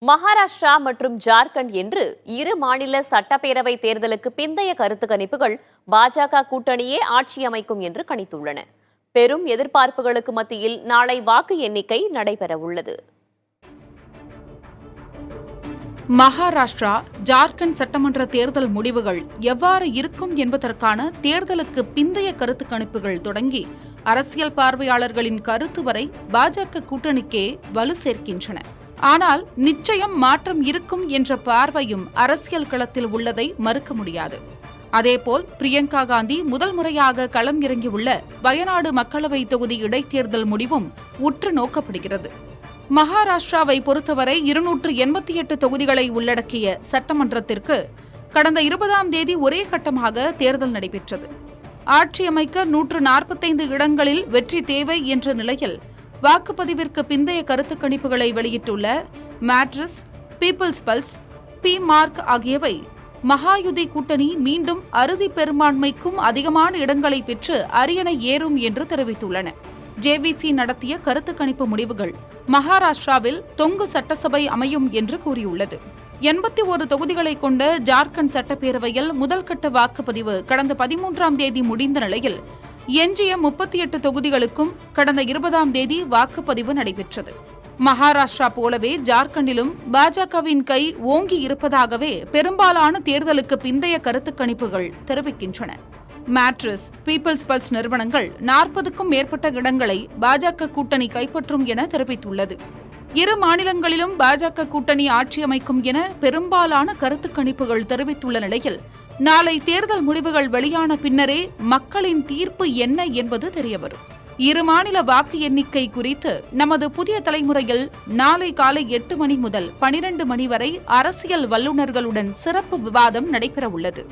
மகாராஷ்டிரா மற்றும் ஜார்க்கண்ட் என்று இரு மாநில சட்டப்பேரவை தேர்தலுக்கு பிந்தைய கருத்து கணிப்புகள் பாஜக கூட்டணியே ஆட்சி அமைக்கும் என்று கணித்துள்ளன. பெரும் எதிர்பார்ப்புகளுக்கு மத்தியில் நாளை வாக்கு எண்ணிக்கை நடைபெறவுள்ளது. மகாராஷ்டிரா, ஜார்க்கண்ட் சட்டமன்ற தேர்தல் முடிவுகள் எவ்வாறு இருக்கும் என்பதற்கான தேர்தலுக்கு பிந்தைய கருத்து கணிப்புகள் தொடங்கி அரசியல் பார்வையாளர்களின் கருத்து வரை பாஜக கூட்டணிக்கே வலு சேர்க்கின்றன. ஆனால் நிச்சயம் மாற்றம் இருக்கும் என்ற பார்வையும் அரசியல் களத்தில் உள்ளதை மறுக்க முடியாது. அதேபோல் பிரியங்கா காந்தி முதல் முறையாக களம் இறங்கியுள்ள வயநாடு மக்களவை தொகுதி இடைத்தேர்தல் முடிவும் உற்று நோக்கப்படுகிறது. மகாராஷ்டிராவை பொறுத்தவரை 288 தொகுதிகளை உள்ளடக்கிய சட்டமன்றத்திற்கு கடந்த 20ஆம் தேதி ஒரே கட்டமாக தேர்தல் நடைபெற்றது. ஆட்சி அமைக்க 145 இடங்களில் வெற்றி தேவை என்ற நிலையில் வாக்குப்பதிவிற்கு பிந்தைய கருத்து கணிப்புகளை வெளியிட்டுள்ள மேட்ரிஸ், பீப்பிள்ஸ் பல்ஸ், பி-மார்க் ஆகியவை மகாயுதி கூட்டணி மீண்டும் அறுதி பெரும்பான்மைக்கும் அதிகமான இடங்களை பெற்று அரியணை ஏறும் என்று தெரிவித்துள்ளன. ஜேவிசி நடத்திய கருத்து கணிப்பு முடிவுகள் மகாராஷ்டிராவில் தொங்கு சட்டசபை அமையும் என்று கூறியுள்ளது. 81 தொகுதிகளை கொண்ட ஜார்க்கண்ட் சட்டப்பேரவையில் முதல் கட்ட வாக்குப்பதிவு கடந்த 13ஆம் தேதி முடிந்த நிலையில் எஞ்சிய 38 தொகுதிகளுக்கும் கடந்த 20ஆம் தேதி வாக்குப்பதிவு நடைபெற்றது. மகாராஷ்டிரா போலவே ஜார்க்கண்டிலும் பாஜகவின் கை ஓங்கி இருப்பதாகவே பெரும்பாலான தேர்தலுக்கு பிந்தைய கருத்து கணிப்புகள் தெரிவிக்கின்றன. மேட்ரிஸ், பீப்பிள்ஸ் பல்ஸ் நிறுவனங்கள் 40க்கும் மேற்பட்ட இடங்களை பாஜக கூட்டணி கைப்பற்றும் என தெரிவித்துள்ளது. இரு மாநிலங்களிலும் பாஜக கூட்டணி ஆட்சி அமைக்கும் என பெரும்பாலான கருத்து கணிப்புகள் தெரிவித்துள்ள நிலையில் நாளை தேர்தல் முடிவுகள் வெளியான பின்னரே மக்களின் தீர்ப்பு என்ன என்பது தெரியவரும். இரு மாநில வாக்கு எண்ணிக்கை குறித்து நமது புதிய தலைமுறையில் நாளை காலை 8 மணி முதல் 12 மணி வரை அரசியல் வல்லுநர்களுடன் சிறப்பு விவாதம் நடைபெறவுள்ளது.